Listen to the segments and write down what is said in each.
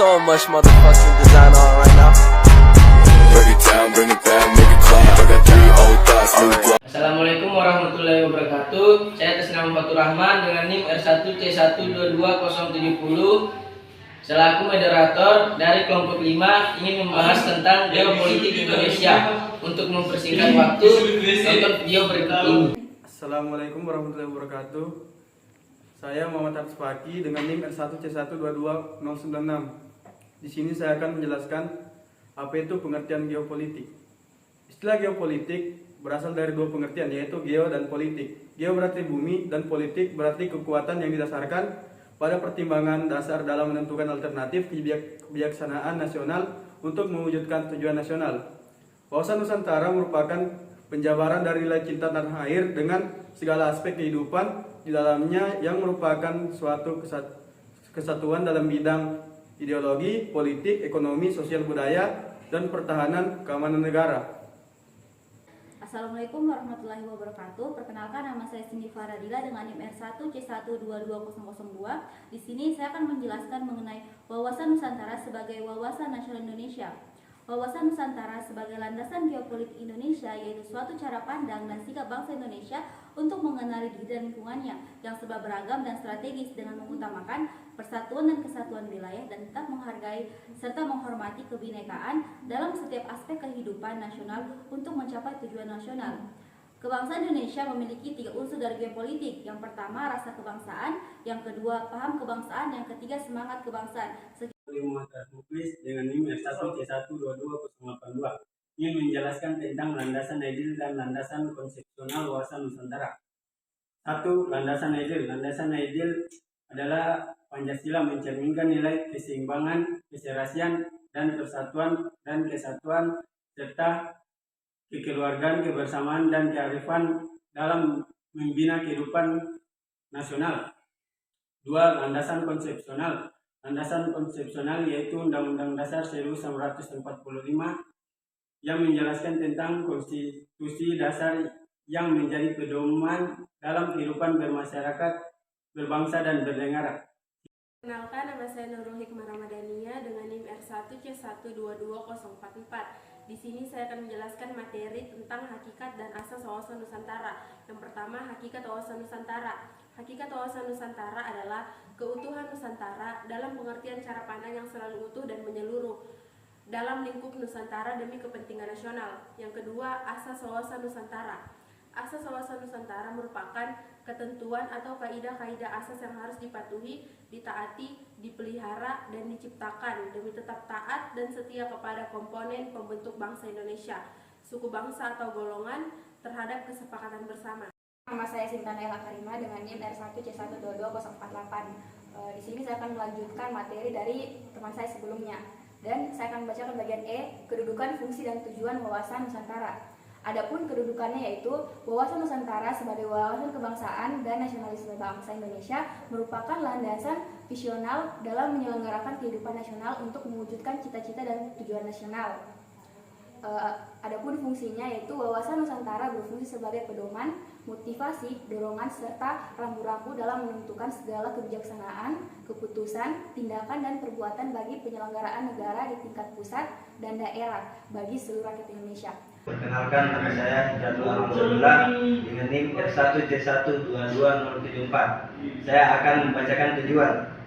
so much motherfucking design on right now. Break it down, bring it back, make it clap. I got 3 old thoughts, new block. Assalamualaikum warahmatullahi wabarakatuh. Saya atas nama Fatur Rahman dengan NIM R1C122070 selaku moderator dari kelompok 5 ingin membahas tentang geopolitik Indonesia. Untuk mempersingkat waktu, nonton video berikut ini. Assalamualaikum warahmatullahi wabarakatuh. Saya Muhammad Hafiz Faki dengan NIM R1C122096. Di sini saya akan menjelaskan apa itu pengertian geopolitik. Istilah geopolitik berasal dari dua pengertian, yaitu geo dan politik. Geo berarti bumi dan politik berarti kekuatan yang didasarkan pada pertimbangan dasar dalam menentukan alternatif kebijaksanaan nasional untuk mewujudkan tujuan nasional. Wawasan Nusantara merupakan penjabaran dari nilai cinta tanah air dengan segala aspek kehidupan di dalamnya yang merupakan suatu kesatuan dalam bidang ideologi, politik, ekonomi, sosial budaya, dan pertahanan keamanan negara. Assalamualaikum warahmatullahi wabarakatuh. Perkenalkan, nama saya Cindy Faradila dengan NIM R1C122002. Di sini saya akan menjelaskan mengenai wawasan Nusantara sebagai wawasan nasional Indonesia. Wawasan Nusantara sebagai landasan geopolitik Indonesia yaitu suatu cara pandang dan sikap bangsa Indonesia untuk mengenali diri dan lingkungannya yang serba beragam dan strategis dengan mengutamakan persatuan dan kesatuan wilayah dan tetap menghargai serta menghormati kebinekaan dalam setiap aspek kehidupan nasional untuk mencapai tujuan nasional. Kebangsaan Indonesia memiliki 3 unsur dari geopolitik. Yang pertama, rasa kebangsaan, yang kedua, paham kebangsaan, yang ketiga, semangat kebangsaan. Muhammad Muklis dengan NIM R1C122082 ingin menjelaskan tentang landasan ideal dan landasan konsepsional wawasan Nusantara. 1. Landasan ideal. Landasan ideal adalah Pancasila mencerminkan nilai keseimbangan, keserasian, dan persatuan dan kesatuan serta kekeluargaan, kebersamaan, dan kearifan dalam membina kehidupan nasional. 2. Landasan konsepsional. Landasan konsepsional yaitu Undang-Undang Dasar 1945 yang menjelaskan tentang konstitusi dasar yang menjadi pedoman dalam kehidupan bermasyarakat, berbangsa, dan bernegara. Kenalkan, nama saya Nurul Hikmah Ramadhania dengan NIM R1C122044. Di sini saya akan menjelaskan materi tentang hakikat dan asas wawasan Nusantara. Yang pertama, hakikat wawasan Nusantara. Hakikat wawasan Nusantara adalah keutuhan Nusantara dalam pengertian cara pandang yang selalu utuh dan menyeluruh dalam lingkup Nusantara demi kepentingan nasional. Yang kedua, asas wawasan Nusantara. Asas wawasan Nusantara merupakan ketentuan atau kaidah-kaidah asas yang harus dipatuhi, ditaati, dipelihara, dan diciptakan demi tetap taat dan setia kepada komponen pembentuk bangsa Indonesia, suku bangsa atau golongan terhadap kesepakatan bersama. Nama saya Sinta Naila Karima dengan NIM R1C122048. Di sini saya akan melanjutkan materi dari teman saya sebelumnya. Dan saya akan membacakan bagian E, kedudukan, fungsi, dan tujuan wawasan Nusantara. Adapun kedudukannya yaitu wawasan Nusantara sebagai wawasan kebangsaan dan nasionalisme bangsa Indonesia merupakan landasan visional dalam menyelenggarakan kehidupan nasional untuk mewujudkan cita-cita dan tujuan nasional. Adapun fungsinya yaitu wawasan Nusantara berfungsi sebagai pedoman, motivasi, dorongan, serta rambu-rambu dalam menentukan segala kebijaksanaan, keputusan, tindakan, dan perbuatan bagi penyelenggaraan negara di tingkat pusat dan daerah bagi seluruh rakyat Indonesia. Perkenalkan, nama saya Jadul Alhamdulillah dengan NIM R1C122074. Saya akan membacakan tujuan.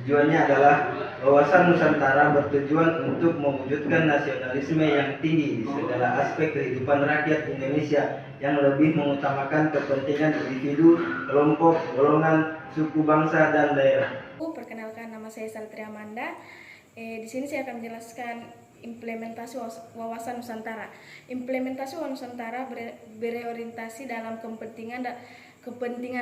Tujuannya adalah wawasan Nusantara bertujuan untuk mewujudkan nasionalisme yang tinggi di segala aspek kehidupan rakyat Indonesia yang lebih mengutamakan kepentingan individu, kelompok, golongan, suku, bangsa, dan daerah. Perkenalkan, nama saya Satria Amanda. Di sini saya akan menjelaskan implementasi wawasan Nusantara. Implementasi wawasan Nusantara berorientasi dalam kepentingan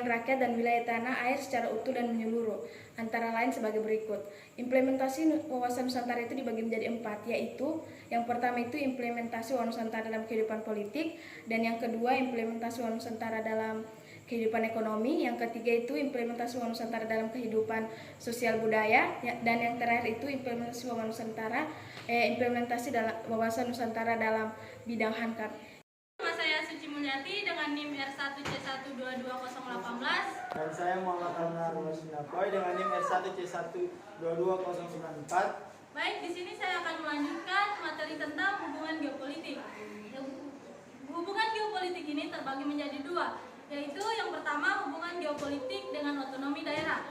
rakyat dan wilayah tanah air secara utuh dan menyeluruh, antara lain sebagai berikut. Implementasi wawasan Nusantara itu dibagi menjadi 4, yaitu yang pertama itu implementasi wawasan Nusantara dalam kehidupan politik, dan yang kedua implementasi wawasan Nusantara dalam kehidupan ekonomi, yang ketiga itu implementasi wawasan Nusantara dalam kehidupan sosial budaya, dan yang terakhir itu implementasi wawasan Nusantara dalam bidang hankam. Nama saya Suci Mulyati dengan NIM R1C1222018. Dan saya Muhammad Alnar Rusinapoy dengan NIM R1C1222094. Baik, di sini saya akan melanjutkan materi tentang hubungan geopolitik. Hubungan geopolitik ini terbagi menjadi dua, yaitu yang pertama hubungan geopolitik dengan otonomi daerah.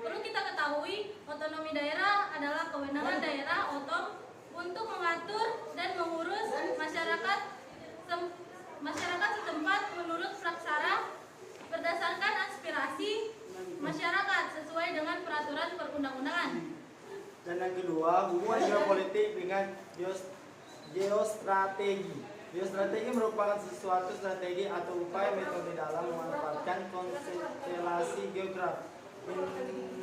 Perlu kita ketahui, otonomi daerah adalah kewenangan daerah otom untuk mengatur dan mengurus masyarakat setempat menurut praksara berdasarkan aspirasi masyarakat sesuai dengan peraturan perundang-undangan. Dan yang kedua, hubungan geopolitik dengan geostrategi. Geostrategi merupakan sesuatu strategi atau upaya metode dalam memanfaatkan konstelasi geografis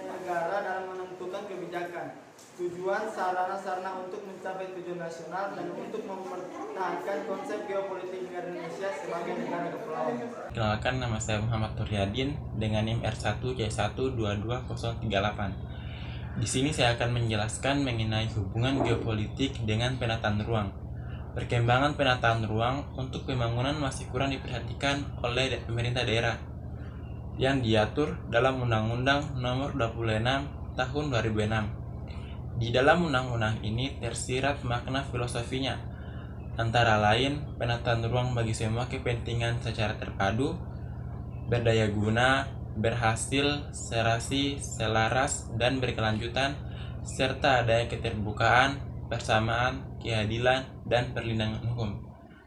negara dalam menentukan kebijakan, tujuan, sarana-sarana untuk mencapai tujuan nasional dan untuk mempertahankan konsep geopolitik negara Indonesia sebagai negara kepulauan. Kenalkan, nama saya Muhammad Turyadin dengan NIM R1C1222038. Di sini saya akan menjelaskan mengenai hubungan geopolitik dengan penataan ruang. Perkembangan penataan ruang untuk pembangunan masih kurang diperhatikan oleh pemerintah daerah yang diatur dalam Undang-Undang Nomor 26 Tahun 2006. Di dalam undang-undang ini tersirat makna filosofinya, antara lain penataan ruang bagi semua kepentingan secara terpadu, berdaya guna, berhasil, serasi, selaras, dan berkelanjutan, serta adanya keterbukaan, persamaan, keadilan, dan perlindungan hukum.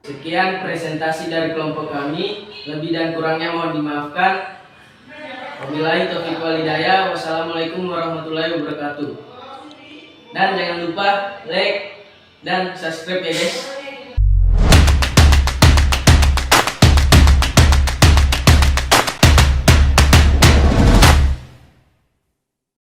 Sekian presentasi dari kelompok kami, lebih dan kurangnya mohon dimaafkan. Wabillahi taufiq wal hidayah. Wassalamualaikum warahmatullahi wabarakatuh. Dan jangan lupa like dan subscribe ya guys.